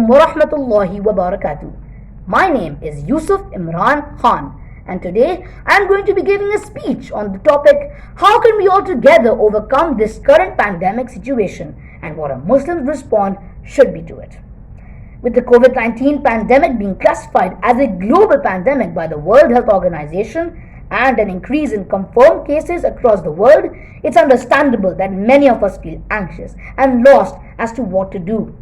alaikum wa rahmatullahi wa barakatuh. My name is Yusuf Imran Khan, and today I am going to be giving a speech on the topic how can we all together overcome this current pandemic situation and what a Muslim's response should be to it. With the COVID-19 pandemic being classified as a global pandemic by the World Health Organization and an increase in confirmed cases across the world, it's understandable that many of us feel anxious and lost as to what to do.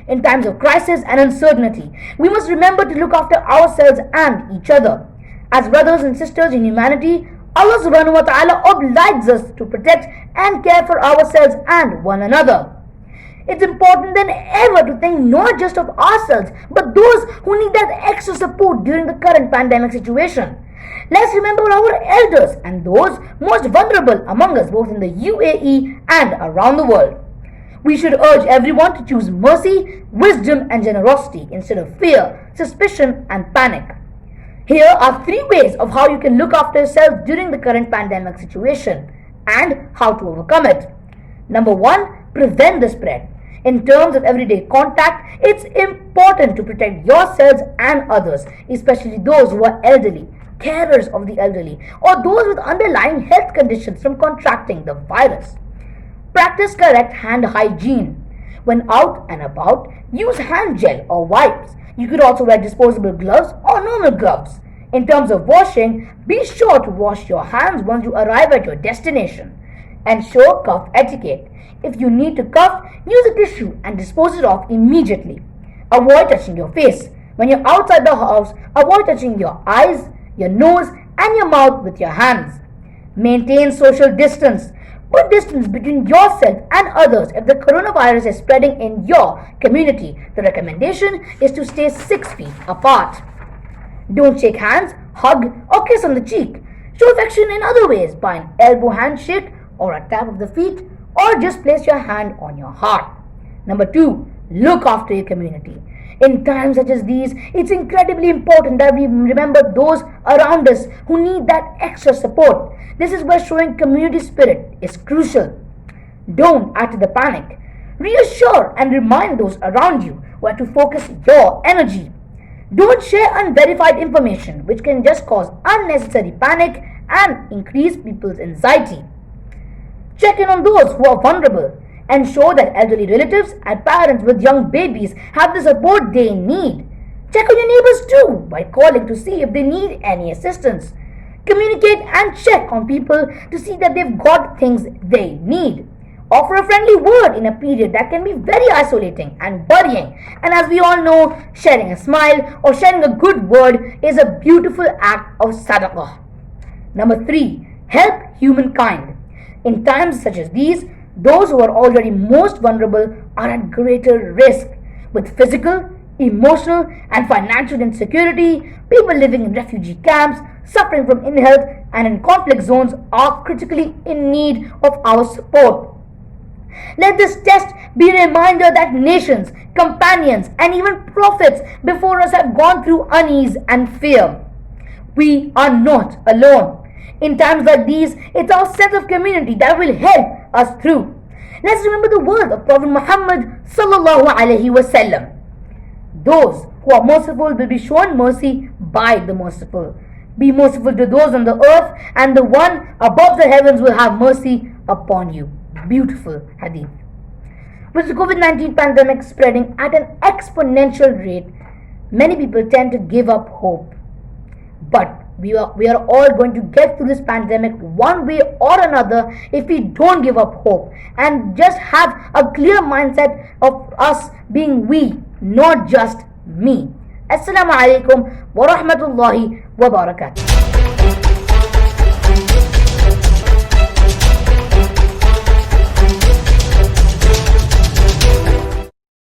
In times of crisis and uncertainty, we must remember to look after ourselves and each other. As brothers and sisters in humanity, Allah subhanahu wa ta'ala obliges us to protect and care for ourselves and one another. It's important than ever to think not just of ourselves, but those who need that extra support during the current pandemic situation. Let's remember our elders and those most vulnerable among us, both in the UAE and around the world. We should urge everyone to choose mercy, wisdom, and generosity instead of fear, suspicion, and panic. Here are 3 ways of how you can look after yourself during the current pandemic situation and how to overcome it. Number 1, prevent the spread. In terms of everyday contact, it's important to protect yourselves and others, especially those who are elderly, carers of the elderly, or those with underlying health conditions from contracting the virus. Practice correct hand hygiene. When out and about, use hand gel or wipes. You could also wear disposable gloves or normal gloves. In terms of washing, be sure to wash your hands once you arrive at your destination. Ensure cough etiquette. If you need to cough, use a tissue and dispose it off immediately. Avoid touching your face. When you're outside the house, avoid touching your eyes, your nose, and your mouth with your hands. Maintain social distance. Put distance between yourself and others if the coronavirus is spreading in your community. The recommendation is to stay 6 feet apart. Don't shake hands, hug, or kiss on the cheek. Show affection in other ways by an elbow handshake or a tap of the feet, or just place your hand on your heart. Number 2, look after your community. In times such as these, it's incredibly important that we remember those around us who need that extra support. This is where showing community spirit is crucial. Don't add to the panic. Reassure and remind those around you where to focus your energy. Don't share unverified information, which can just cause unnecessary panic and increase people's anxiety. Check in on those who are vulnerable. Ensure that elderly relatives and parents with young babies have the support they need. Check on your neighbors too by calling to see if they need any assistance. Communicate and check on people to see that they've got things they need. Offer a friendly word in a period that can be very isolating and worrying. And as we all know, sharing a smile or sharing a good word is a beautiful act of sadaqah. Number 3, help humankind. In times such as these, those who are already most vulnerable are at greater risk. With physical, emotional, and financial insecurity, people living in refugee camps, suffering from ill health, and in conflict zones are critically in need of our support. Let this test be a reminder that nations, companions, and even prophets before us have gone through unease and fear. We are not alone. In times like these, it's our sense of community that will help us through. Let's remember the words of Prophet Muhammad sallallahu alaihi wasallam. Those who are merciful will be shown mercy by the merciful. Be merciful to those on the earth, and the one above the heavens will have mercy upon you. Beautiful hadith. With the COVID-19 pandemic spreading at an exponential rate, many people tend to give up hope. But we are all going to get through this pandemic one way or another if we don't give up hope and just have a clear mindset of us being we, not just me. Assalamu alaikum wa rahmatullahi wa barakatuh.